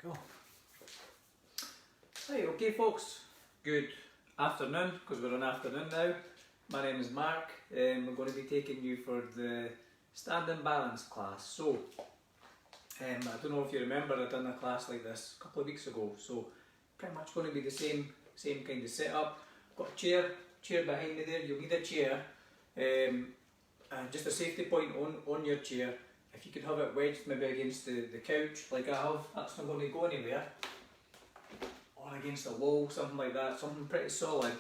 we go. Right, okay folks, good afternoon, because we're on afternoon now. My name is Mark and we're going to be taking you for the standing balance class. So, I don't know if you remember, I done a class like this a couple of weeks ago, so pretty much going to be the same kind of setup. Got a chair behind me there. You'll need a chair, and just a safety point on your chair. If you could have it wedged maybe against the couch like I have, that's not going to go anywhere, or against a wall, something like that, something pretty solid,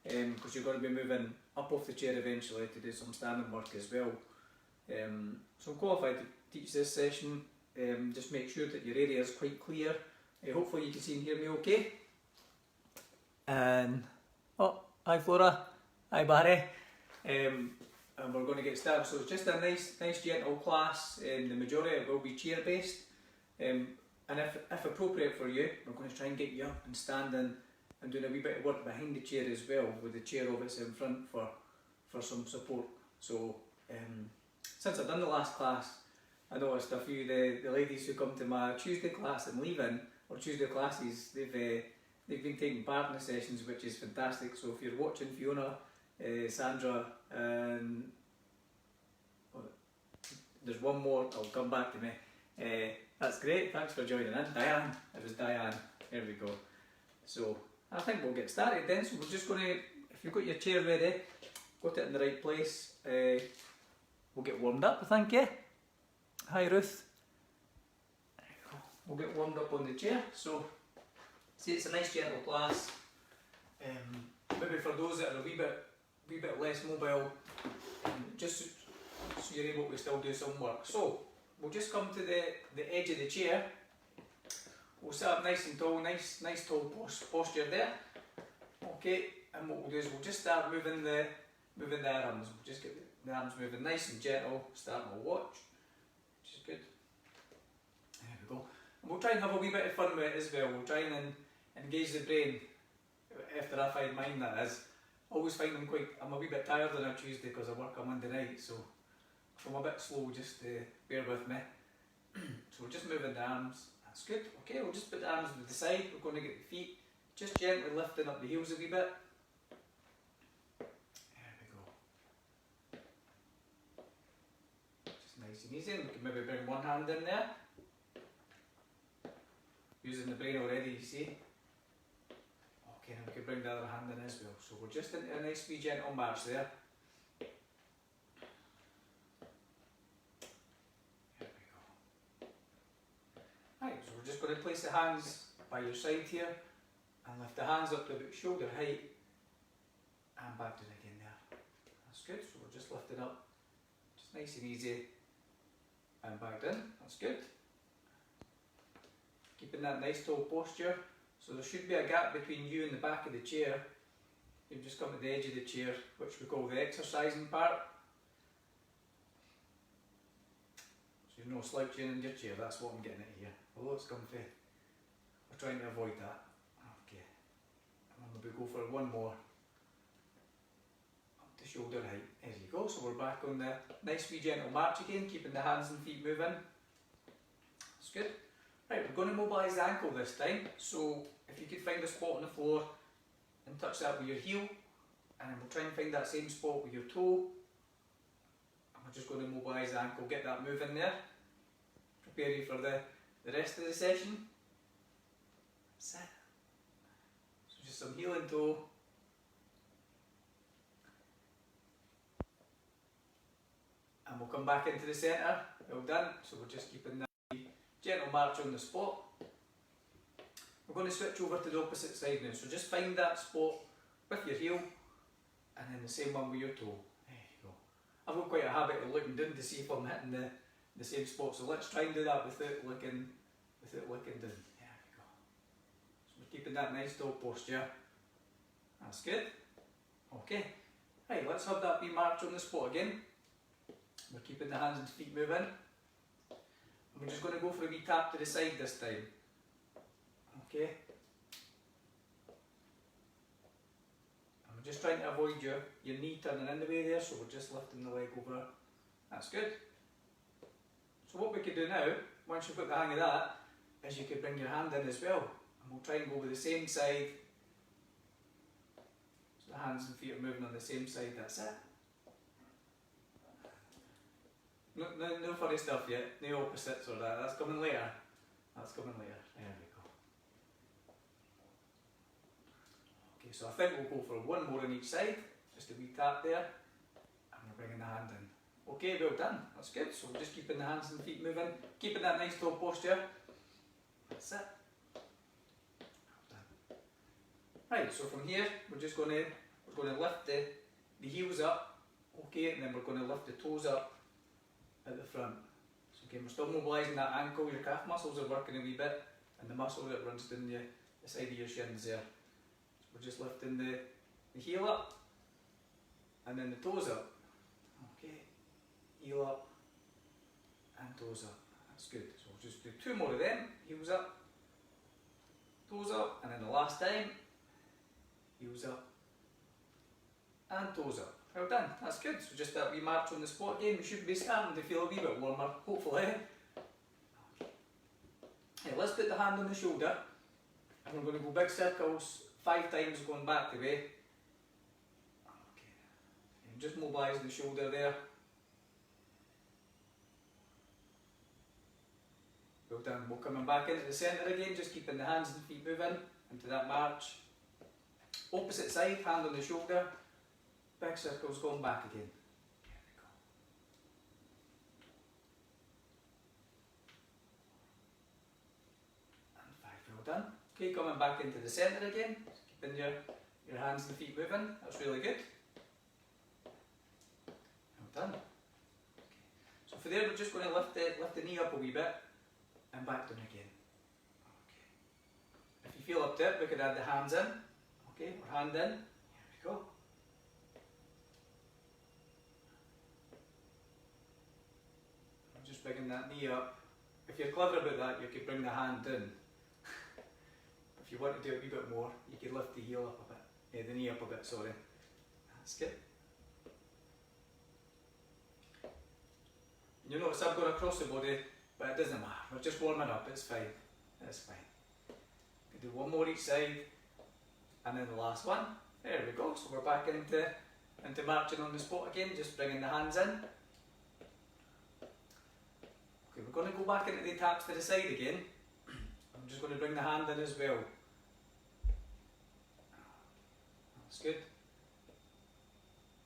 because you're going to be moving up off the chair eventually to do some standing work as well. So I'm qualified to teach this session. Just make sure that your area is quite clear. Hopefully you can see and hear me okay. And oh, hi Flora, hi Barry. And we're going to get started. So it's just a nice gentle class. The majority of it will be chair based. And if appropriate for you, we're going to try and get you up and standing and doing a wee bit of work behind the chair as well, with the chair obviously in front for some support. So since I've done the last class, I noticed a few of the ladies who come to my Tuesday class and leaving, or Tuesday classes, they've been taking part in the sessions, which is fantastic. So if you're watching, Fiona, Sandra, and there's one more, it'll come back to me. That's great, thanks for joining in. Diane, it was Diane, there we go. So I think we'll get started then. So we're just going to, if you've got your chair ready, got it in the right place, we'll get warmed up, I think, yeah? Hi Ruth. We'll get warmed up on the chair. So, see, it's a nice gentle class. Maybe for those that are a wee bit less mobile, just so you're able to still do some work. So, we'll just come to the edge of the chair. We'll sit up nice and tall, nice tall posture there. Okay, and what we'll do is we'll just start moving the arms. We'll just get the arms moving nice and gentle, starting to watch. Which is good. There we go. And we'll try and have a wee bit of fun with it as well. We'll try and engage the brain after I find mine, that is. I always find I'm a wee bit tired on a Tuesday because I work on Monday night, so if I'm a bit slow, just bear with me. So we're just moving the arms, that's good. Okay, we'll just put the arms to the side, we're going to get the feet just gently lifting up the heels a wee bit. Nice and easy, and we can maybe bring one hand in there. Using the brain already, you see. Okay, and we can bring the other hand in as well. So we're just into a nice wee gentle march there. There we go. Right, so we're just going to place the hands by your side here and lift the hands up to about shoulder height and back down again there. That's good, so we're just lifting up, just nice and easy. And back down, that's good. Keeping that nice tall posture. So there should be a gap between you and the back of the chair. You've just come to the edge of the chair, which we call the exercising part. So you're not slouching in your chair, that's what I'm getting at here. Although it's comfy, we're trying to avoid that. Okay, and then we'll go for one more. To shoulder height. There you go. So we're back on the nice wee gentle march again, keeping the hands and feet moving. That's good. Right, we're going to mobilise the ankle this time. So if you could find a spot on the floor and touch that with your heel, and then we'll try and find that same spot with your toe. And we're just going to mobilise the ankle, get that moving there. Prepare you for the rest of the session. That's it. So just some heel and toe. And we'll come back into the centre, well done. So we're just keeping that gentle march on the spot. We're going to switch over to the opposite side now, so just find that spot with your heel and then the same one with your toe. There you go. I've got quite a habit of looking down to see if I'm hitting the same spot, so let's try and do that without looking down. There we go. So we're keeping that nice tall posture. That's good. Okay, right, let's have that wee march on the spot again. We're keeping the hands and feet moving. And we're just going to go for a wee tap to the side this time. Okay. And we're just trying to avoid your knee turning in the way there, so we're just lifting the leg over. That's good. So what we can do now, once you've got the hang of that, is you could bring your hand in as well. And we'll try and go with the same side. So the hands and feet are moving on the same side, that's it. No funny stuff yet, no opposites or that, that's coming later. That's coming later, there we go. Okay, so I think we'll go for one more on each side, just a wee tap there, and we're bringing the hand in. Okay, well done, that's good. So we're just keeping the hands and feet moving, keeping that nice tall posture. That's it. Well done. Right, so from here, we're going to lift the heels up, okay, and then we're going to lift the toes up at the front. So again, we're still mobilising that ankle, your calf muscles are working a wee bit, and the muscle that runs down the side of your shins there. So we're just lifting the heel up, and then the toes up. Okay, heel up, and toes up. That's good. So we'll just do two more of them, heels up, toes up, and then the last time, heels up, and toes up. Well done, that's good. So just that wee march on the spot again, we should be starting to feel a wee bit warmer, hopefully. Okay, let's put the hand on the shoulder, and we're going to go big circles 5 times going back the way. Okay, and just mobilise the shoulder there. Well done, we're coming back into the centre again, just keeping the hands and feet moving into that march. Opposite side, hand on the shoulder. Big circles going back again. There we go. And 5, well done. Okay, coming back into the centre again. Keeping your hands and feet moving. That's really good. Well done. Okay. So for there, we're just going to lift the knee up a wee bit and back down again. Okay. If you feel up to it, we could add the hands in. Okay, or hand in. Here we go. Just bringing that knee up. If you're clever about that, you could bring the hand in. If you want to do a wee bit more, you could lift the heel up a bit. The knee up a bit, sorry. That's good. And you notice I've gone across the body, but it doesn't matter. We're just warming up, it's fine. It's fine. We can do one more each side, and then the last one. There we go. So we're back into marching on the spot again, just bringing the hands in. Okay, we're going to go back into the taps to the side again. I'm just going to bring the hand in as well. That's good.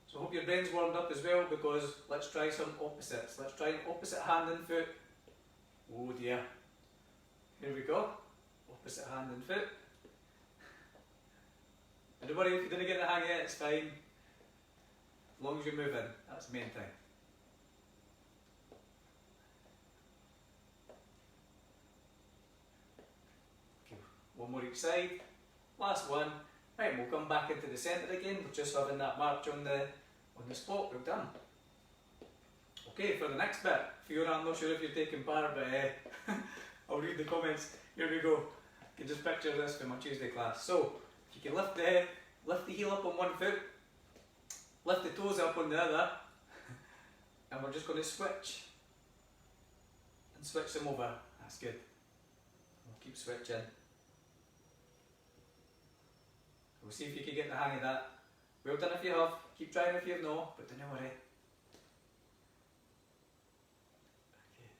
So I hope your brain's warmed up as well, because let's try some opposites. Let's try an opposite hand and foot. Oh dear. Here we go. Opposite hand and foot. And don't worry if you didn't get the hang of it, it's fine. As long as you're moving, that's the main thing. One more each side, last one. Right, we'll come back into the centre again. We're just having that march on the spot. We've done. Okay, for the next bit, Fiona, I'm not sure if you're taking part, but I'll read the comments. Here we go. You can just picture this for my Tuesday class. So, if you can lift the heel up on one foot, lift the toes up on the other, and we're just going to switch and switch them over. That's good. We'll keep switching. We'll see if you can get the hang of that. Well done if you have, keep trying if you have not, but don't worry. Okay.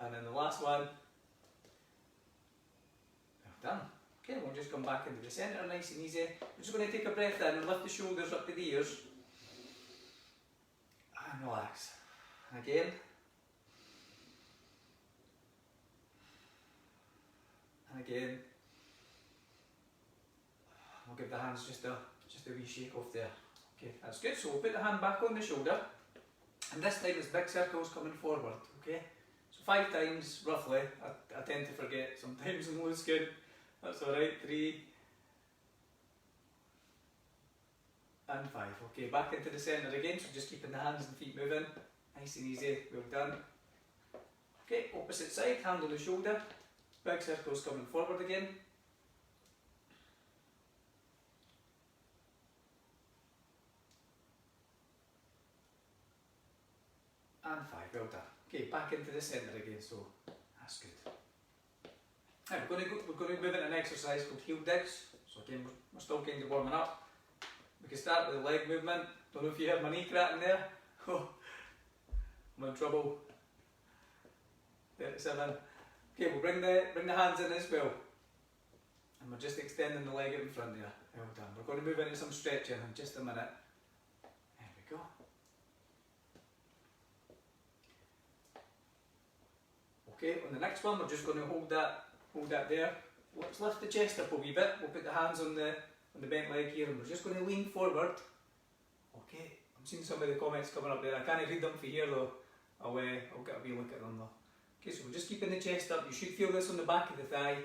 And then the last one. Well done. Okay, we'll just come back into the centre, nice and easy. We're just going to take a breath in and lift the shoulders up to the ears. And relax. And again. And again. We'll give the hands just a wee shake off there. Okay, that's good. So we'll put the hand back on the shoulder, and this time it's big circles coming forward. Okay, so 5 times roughly. I tend to forget sometimes and lose count. That's alright. 3 and 5. Okay, back into the centre again. So just keeping the hands and feet moving, nice and easy. Well done. Okay, opposite side, hand on the shoulder. Big circles coming forward again. And 5, well done. Okay, back into the centre again, so that's good. Right, we're going to move into an exercise called heel digs. So again, we're still kind of warming up. We can start with the leg movement. Don't know if you heard my knee cracking there. Oh, I'm in trouble. 37. Okay, we'll bring the hands in as well. And we're just extending the leg out in front there. Well done. We're going to move into some stretching in just a minute. There we go. Okay, on the next one we're just going to hold that there. Let's lift the chest up a wee bit. We'll put the hands on the bent leg here and we're just going to lean forward. Okay, I'm seeing some of the comments coming up there. I can't read them for here though. I'll get a wee look at them though. Okay, so we're just keeping the chest up. You should feel this on the back of the thigh.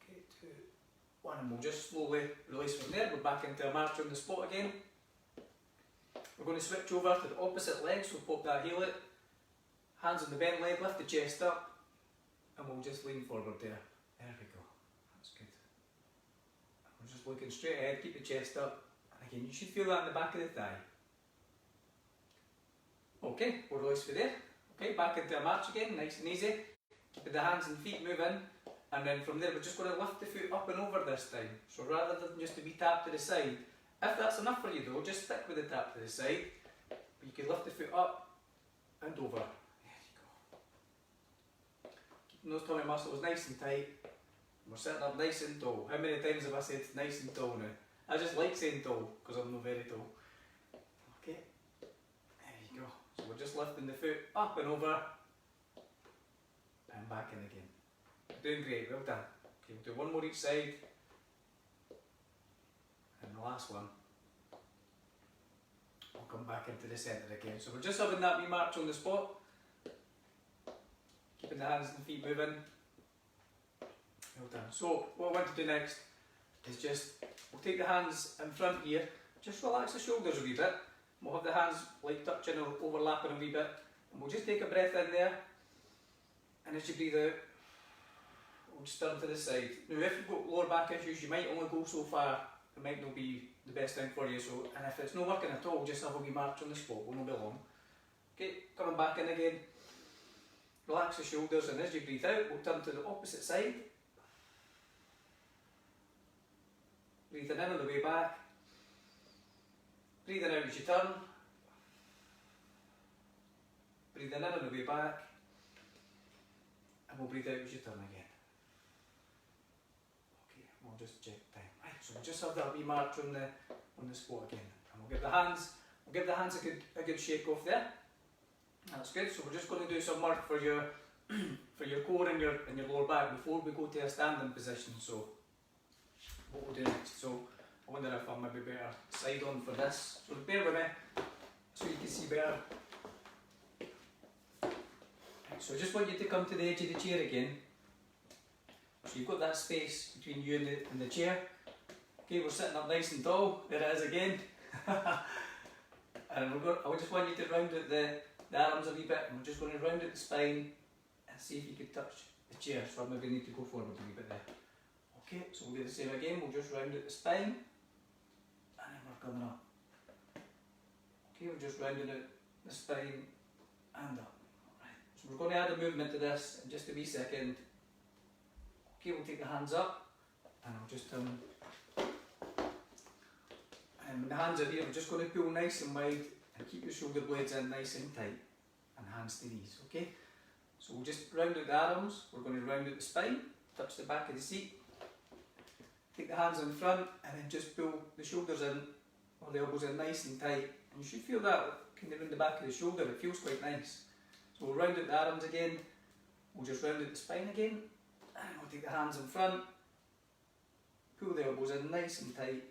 Okay, 2, 1, and we'll just slowly release from there. We're back into a march on the spot again. We're going to switch over to the opposite leg, so pop that heel out. Hands on the bent leg, lift the chest up, and we'll just lean forward there. There we go. That's good. We're just looking straight ahead, keep the chest up. And again, you should feel that in the back of the thigh. Okay, we'll release for there. Okay, back into a march again, nice and easy. Keeping the hands and feet moving. And then from there, we're just going to lift the foot up and over this time. So rather than just to be tapped to the side, if that's enough for you though, just stick with the tap to the side. But you can lift the foot up and over. There you go. Keeping those tummy muscles nice and tight. We're sitting up nice and tall. How many times have I said nice and tall now? I just like saying tall, because I'm not very tall. Okay, there you go. So we're just lifting the foot up and over. And back in again. Doing great, well done. Okay, we'll do one more each side. And the last one, we'll come back into the centre again. So we're just having that wee march on the spot. Keeping the hands and feet moving. Well done. So what I want to do next is we'll take the hands in front here, just relax the shoulders a wee bit. We'll have the hands like touching or overlapping a wee bit. And we'll just take a breath in there. And as you breathe out, we'll just turn to the side. Now if you've got lower back issues, you might only go so far. It might not be the best thing for you, so, and if it's not working at all, just have a wee march on the spot, will not be long. Okay, coming back in again. Relax the shoulders, and as you breathe out, we'll turn to the opposite side. Breathing in on the way back. Breathing out as you turn. Breathing in on the way back. And we'll breathe out as you turn again. Okay, we'll just check time. Right, so we'll just have that wee march on the spot again. And we'll give the hands a good shake off there. That's good. So we're just going to do some work for your for your core and your lower back before we go to a standing position. So what we'll do next. So I wonder if I'm maybe better side on for this. So bear with me so you can see better. Right, so I just want you to come to the edge of the chair again. So you've got that space between you and the chair. Okay, we're sitting up nice and tall. There it is again. And I just want you to round out the arms a wee bit, and we're just going to round out the spine and see if you can touch the chair. So I maybe need to go forward a wee bit there. Okay, so we'll do the same again. We'll just round out the spine, and then we're coming up. Okay, we're just rounding out the spine and up. Right. So we're going to add a movement to this in just a wee second. Okay, we'll take the hands up, and I'll just turn. And when the hands are here, we're just going to pull nice and wide and keep your shoulder blades in nice and tight, and hands to knees, okay? So we'll just round out the arms, we're going to round out the spine, touch the back of the seat, take the hands in front, and then just pull the shoulders in, or the elbows in nice and tight. And you should feel that kind of in the back of the shoulder, it feels quite nice. So we'll round out the arms again, we'll just round out the spine again, and we'll take the hands in front, pull the elbows in nice and tight.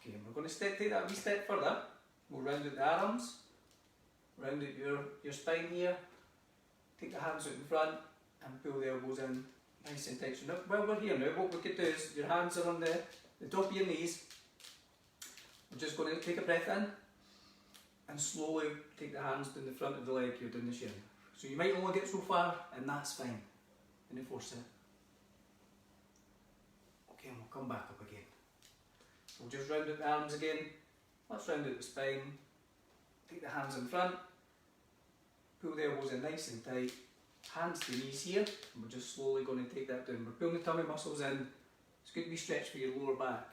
Okay, and we're going to take that a wee step further. We'll round out the arms, round out your spine here, take the hands out in front and pull the elbows in nice and tight. So now, while we're here now, what we could do is your hands are on the top of your knees. We're just going to take a breath in and slowly take the hands down the front of the leg here, down the shin. So you might only get so far, and that's fine. And then force it. Okay, and we'll come back up again. We'll just round out the arms again, let's round out the spine, take the hands in front, pull the elbows in nice and tight, hands to knees here, and we're just slowly going to take that down. We're pulling the tummy muscles in. It's good to be stretched for your lower back,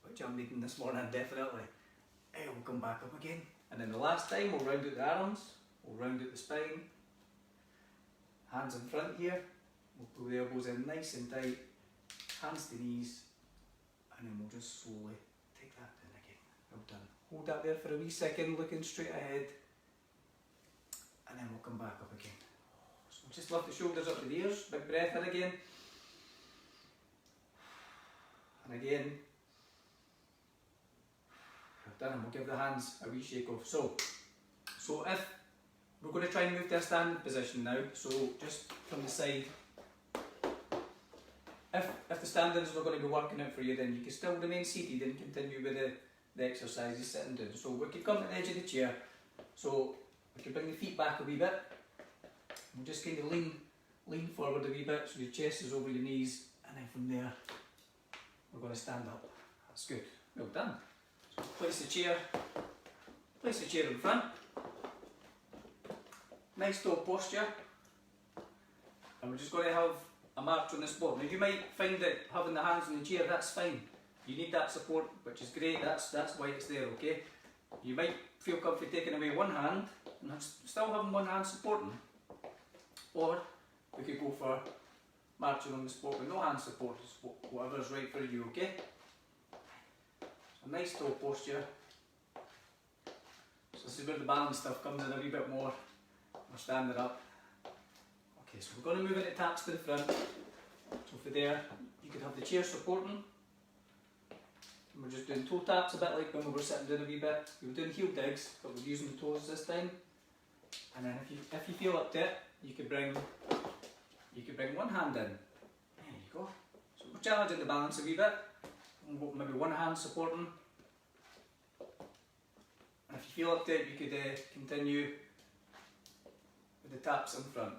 which I'm needing this morning definitely. And we'll come back up again. And then the last time we'll round out the arms, we'll round out the spine, hands in front here, we'll pull the elbows in nice and tight, hands to knees, and then we'll just slowly take that down again. Well done. Hold that there for a wee second, looking straight ahead, and then we'll come back up again. So just lift the shoulders up to the ears, big breath in again, and again. Well done, and we'll give the hands a wee shake off. So if we're going to try and move to a standing position now, so just from the side. If the standing's not going to be working out for you, then you can still remain seated and continue with the exercises sitting down. So we could come to the edge of the chair, so we can bring the feet back a wee bit. We'll just kind of lean forward a wee bit so your chest is over your knees, and then from there we're going to stand up. That's good. Well done. So place the chair in front. Nice tall posture, and we're just going to have a march on the spot. Now you might find that having the hands on the chair, that's fine. You need that support, which is great, that's why it's there, okay? You might feel comfy taking away one hand and still having one hand supporting. Or we could go for marching on the spot with no hand support, whatever's right for you, okay? So nice tall posture. So this is where the balance stuff comes in a wee bit more. We're standing up. Okay, so we're going to move into taps to the front. So for there, you could have the chair supporting. And we're just doing toe taps, a bit like when we were sitting down a wee bit. We were doing heel digs, but we're using the toes this time. And then if you feel up to it, you could bring one hand in. There you go. So we're challenging the balance a wee bit. Maybe one hand supporting. And if you feel up to it, you could continue with the taps in front.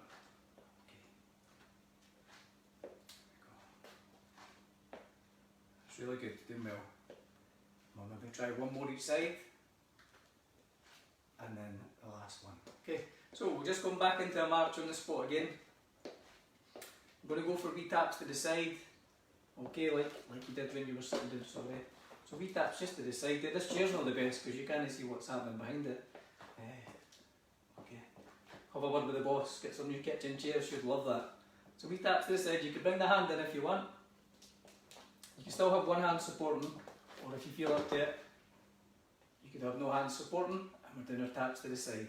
It's really good, doing well. We'll maybe try one more each side, and then the last one. Okay, so we're just going back into a march on the spot again. We're going to go for wee taps to the side, okay, like you did when you were sitting down, sorry. So wee taps just to the side. This chair's not the best because you can't see what's happening behind it. Okay, have a word with the boss, get some new kitchen chairs, you'd love that. So wee taps to the side, you can bring the hand in if you want. You can still have one hand supporting, or if you feel up to it, you could have no hands supporting, and we're doing our taps to the side.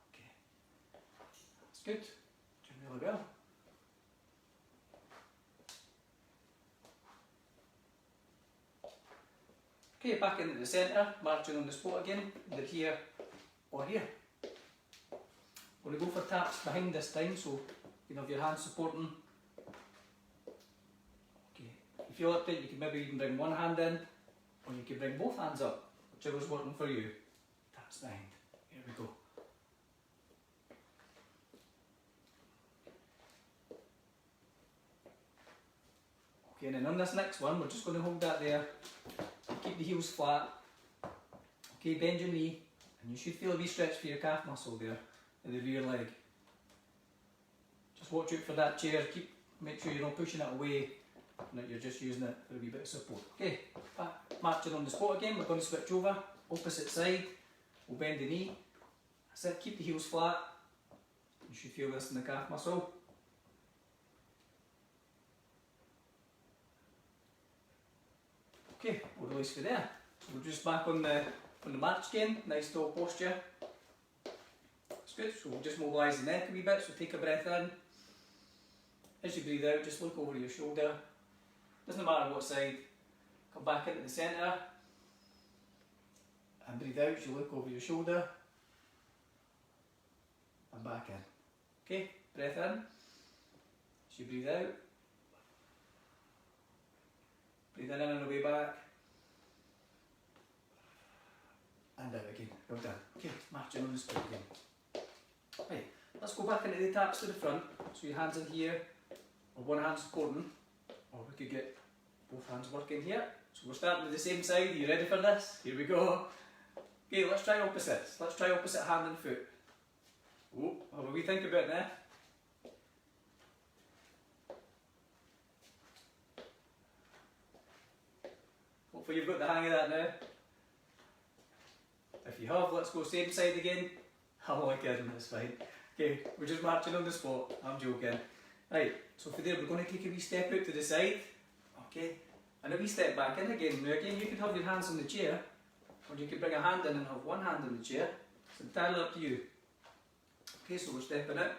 Okay, that's good, doing really well. Okay, back into the centre, marching on the spot again, either here or here. We're going to go for taps behind this time, so you can have your hands supporting. If you feel up to it, you can maybe even bring one hand in, or you can bring both hands up, whichever's working for you. Taps behind. Here we go. Okay, and then on this next one, we're just going to hold that there. Keep the heels flat. Okay, bend your knee, and you should feel a wee stretch for your calf muscle there, in the rear leg. Just watch out for that chair. Make sure you're not pushing it away, and that you're just using it for a wee bit of support. Okay, back, marching on the spot again. We're going to switch over, opposite side. We'll bend the knee. That's it. Keep the heels flat. You should feel this in the calf muscle. Okay, we'll release for there. So we're just back on the march again. Nice tall posture. That's good. So we'll just mobilise the neck a wee bit. So take a breath in. As you breathe out, just look over your shoulder. Doesn't matter what side. Come back into the centre. And breathe out as you look over your shoulder. And back in. Okay, breath in. As you breathe out. Breathe in and away back. And out again. Well done. Okay, marching on the spot again. Right, let's go back into the taps to the front. So your hands in here, or one hand supporting, or we could get both hands working here. So we're starting with the same side. Are you ready for this? Here we go. Okay, let's try opposites. Let's try opposite hand and foot. Oh, have a wee think about it now. Hopefully you've got the hang of that now. If you have, let's go same side again. I'm only kidding, that's fine. Okay, we're just marching on the spot. I'm joking. Right, so for there we're going to take a wee step out to the side. Okay, and a wee step back in again. Now again, you can have your hands on the chair, or you can bring a hand in and have one hand on the chair. It's entirely up to you. Okay, so we're stepping out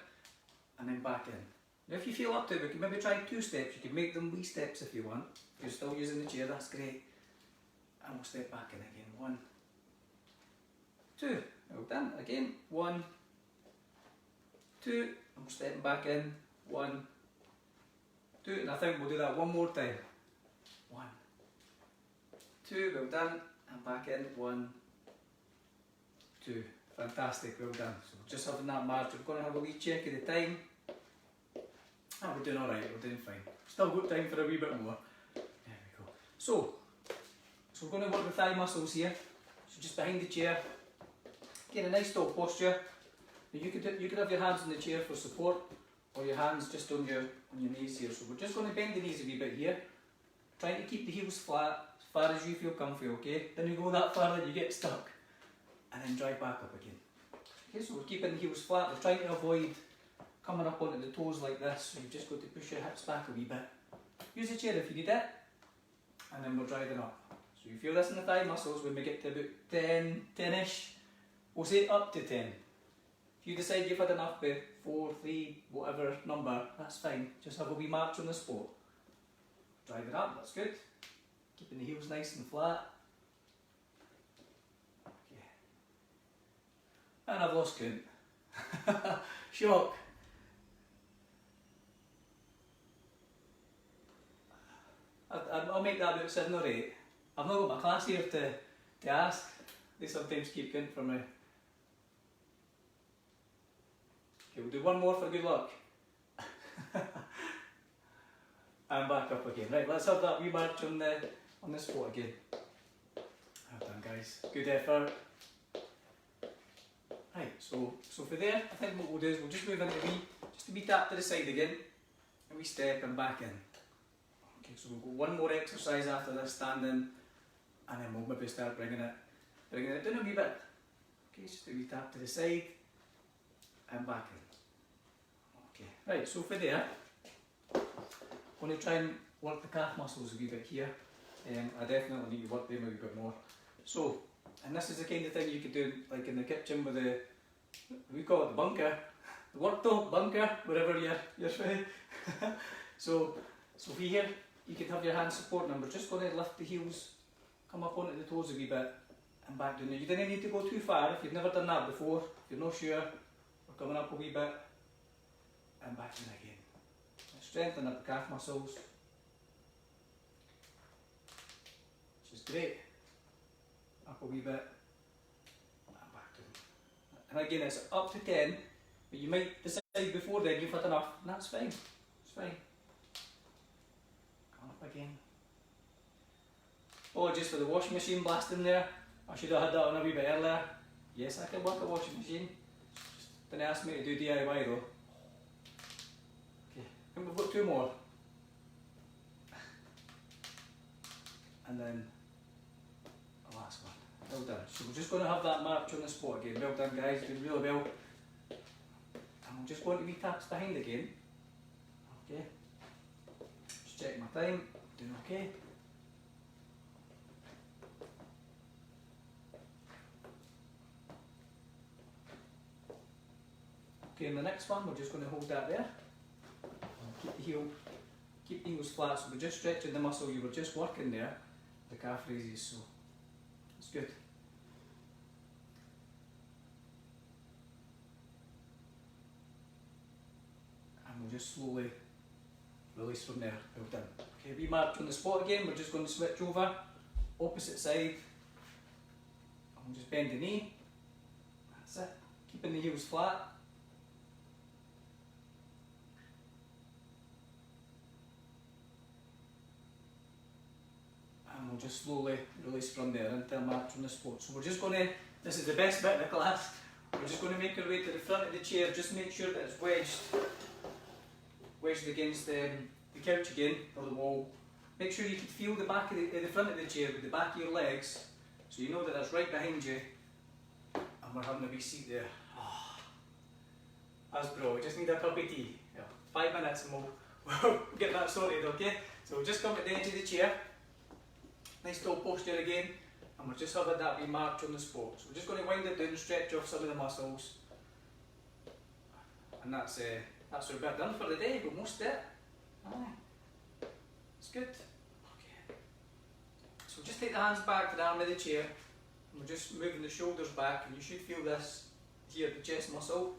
and then back in. Now if you feel up to it, we can maybe try 2 steps. You can make them wee steps if you want. If you're still using the chair, that's great. And we'll step back in again. 1, 2. Well done. Again. 1, 2. And we're stepping back in. 1, 2. And I think we'll do that one more time. 1, 2. Well done. And back in. 1, 2. Fantastic. Well done. So we're just having that march. We're going to have a wee check of the time. Oh, we're doing alright. We're doing fine. Still got time for a wee bit more. There we go. So we're going to work the thigh muscles here. So just behind the chair. Get a nice tall posture. Now you could have your hands on the chair for support, or your hands just on your knees here. So we're just going to bend the knees a wee bit here. Trying to keep the heels flat as far as you feel comfy, okay? Then you go that far that you get stuck. And then drive back up again. Okay, so we're keeping the heels flat. We're trying to avoid coming up onto the toes like this. So you've just got to push your hips back a wee bit. Use the chair if you need it. And then we're driving up. So you feel this in the thigh muscles when we get to about 10-ish. We'll say up to 10. If you decide you've had enough by 4, 3, whatever number, that's fine. Just have a wee march on the spot. Drive it up, that's good. Keeping the heels nice and flat. Okay. And I've lost count. Shock. I'll make that about 7 or 8. I've not got my class here to ask. They sometimes keep count for me. Okay, we'll do one more for good luck. And back up again. Right, let's have that wee march on the spot again. Well done, guys. Good effort. Right, so for there, I think what we'll do is we'll just move into just a wee tap to the side again, and we step and back in. Okay, so we'll go one more exercise after this, standing, and then we'll maybe start bringing it down a wee bit. Okay, just a wee tap to the side, and back in. Okay, right, so for there, I'm going to try and work the calf muscles a wee bit here. I definitely need to work them a wee bit more. So, and this is the kind of thing you could do like in the kitchen with we call it the bunker, the worktop bunker, wherever you're free. So here, you could have your hands supporting them. We're just going to lift the heels, come up onto the toes a wee bit, and back down. Now you don't need to go too far if you've never done that before. If you're not sure, we're coming up a wee bit, and back in again. Strengthen up the calf muscles, which is great. Up a wee bit, and back down. And again, it's up to 10, but you might decide before then you've had enough, and that's fine. It's fine. Come up again. Apologies for the washing machine blasting there. I should have had that on a wee bit earlier. Yes, I can work a washing machine. Just didn't ask me to do DIY though. Okay, and we've got 2 more. And then the last one. Well done. So we're just going to have that march on the spot again. Well done, guys, doing really well. And we'll just go into wee taps behind again. Okay. Just check my time. Doing okay. Okay, and the next one, we're just going to hold that there. And keep the heels flat. So we're just stretching the muscle you were just working there, the calf raises. So it's good. And we'll just slowly release from there. Well done. Okay, we march on the spot again. We're just going to switch over, opposite side. And we'll just bend the knee. That's it. Keeping the heels flat. And we'll we'll just slowly release from there into a march on the spot. So we're just going to, this is the best bit of the class, we're just going to make our way to the front of the chair. Just make sure that it's wedged against the couch again, or the wall. Make sure you can feel the back of the front of the chair with the back of your legs, so you know that that's right behind you, and we're having a wee seat there. Oh, that's bro, we just need a cup of tea. Yeah, 5 minutes and we'll get that sorted, okay? So we'll just come to the edge of the chair, nice tall posture again, and we'll just have that wee march on the spot. So we're just going to wind it down, stretch off some of the muscles, and that's our bit done for the day. We're almost there. Aye, it's good. Okay. So just take the hands back to the arm of the chair, and we're just moving the shoulders back, and you should feel this here, the chest muscle.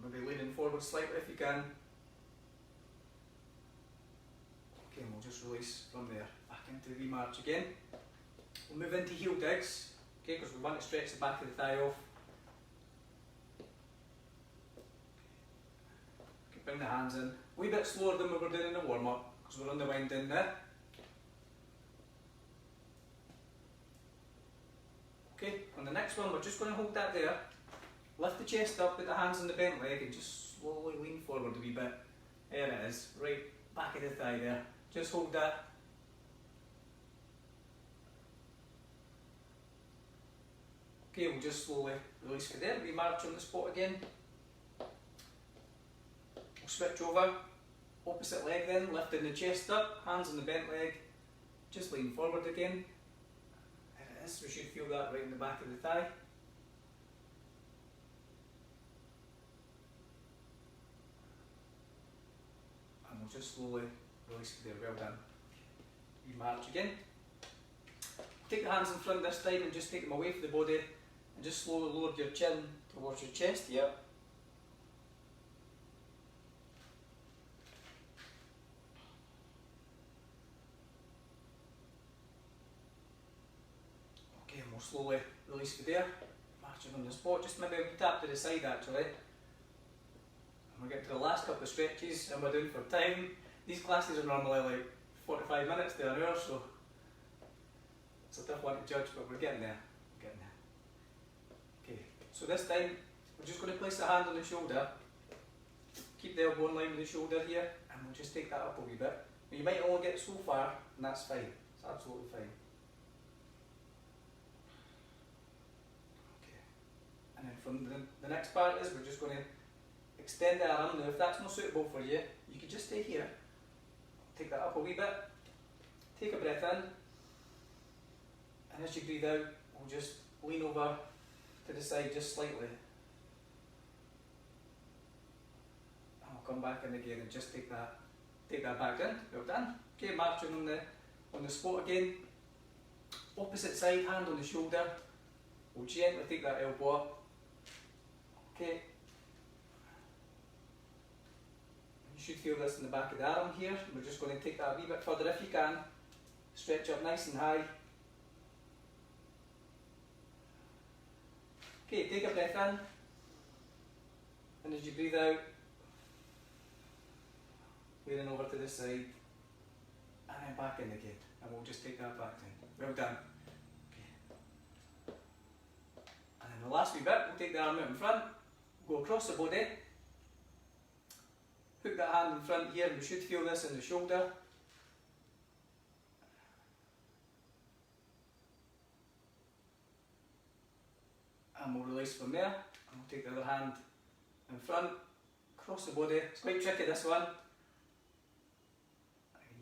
Maybe leaning forward slightly if you can. Okay, and we'll just release from there, back into the V-march again. We'll move into heel digs, okay, because we want to stretch the back of the thigh off. Okay, bring the hands in, a wee bit slower than we were doing in the warm-up, because we're on the wind down there. Okay, on the next one we're just going to hold that there. Lift the chest up, put the hands on the bent leg and just slowly lean forward a wee bit. There it is, right back of the thigh there. Just hold that. Okay, we'll just slowly release for there. We march on the spot again. We'll switch over, opposite leg then, lifting the chest up, hands on the bent leg. Just lean forward again. There it is, we should feel that right in the back of the thigh. We'll just slowly release there, well done. We march again. Take the hands in front this time and just take them away from the body and just slowly lower your chin towards your chest here. Okay, and we'll slowly release from there, marching on the spot, just maybe tap to the side actually. We'll get to the last couple of stretches and we're doing for time. These classes are normally like 45 minutes to an hour, so it's a tough one to judge, but we're getting there. Okay, so this time we're just going to place the hand on the shoulder, keep the elbow in line with the shoulder here, and we'll just take that up a wee bit. But you might only get so far, and that's fine. It's absolutely fine. Okay, and then from the next part is we're just going to extend the arm. Now if that's not suitable for you, you could just stay here. Take that up a wee bit. Take a breath in. And as you breathe out, we'll just lean over to the side just slightly. And we'll come back in again and just take that back in. Well done. Okay, marching on the spot again. Opposite side, hand on the shoulder. We'll gently take that elbow up. Okay. You should feel this in the back of the arm here. We're just going to take that a wee bit further if you can. Stretch up nice and high. Okay, take a breath in. And as you breathe out, leaning over to the side. And then back in again. And we'll just take that back in. Well done. Okay. And then the last wee bit, we'll take the arm out in front. Go across the body. Hook that hand in front here, and we should feel this in the shoulder. And we'll release from there. And we'll take the other hand in front, across the body. It's quite tricky, this one. And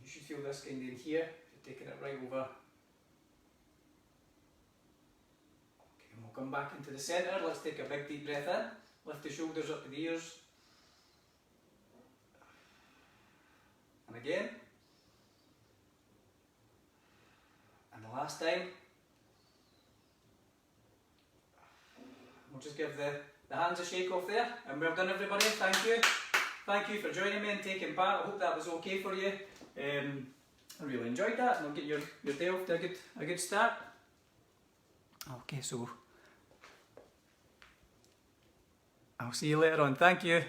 you should feel this kind of in here. You're taking it right over. Okay, and we'll come back into the centre. Let's take a big deep breath in. Lift the shoulders up to the ears. And again. And the last time. We'll just give the hands a shake off there. And well done everybody, thank you. Thank you for joining me and taking part. I hope that was okay for you. I really enjoyed that, and I'll get your day off to a good start. Okay, so I'll see you later on. Thank you.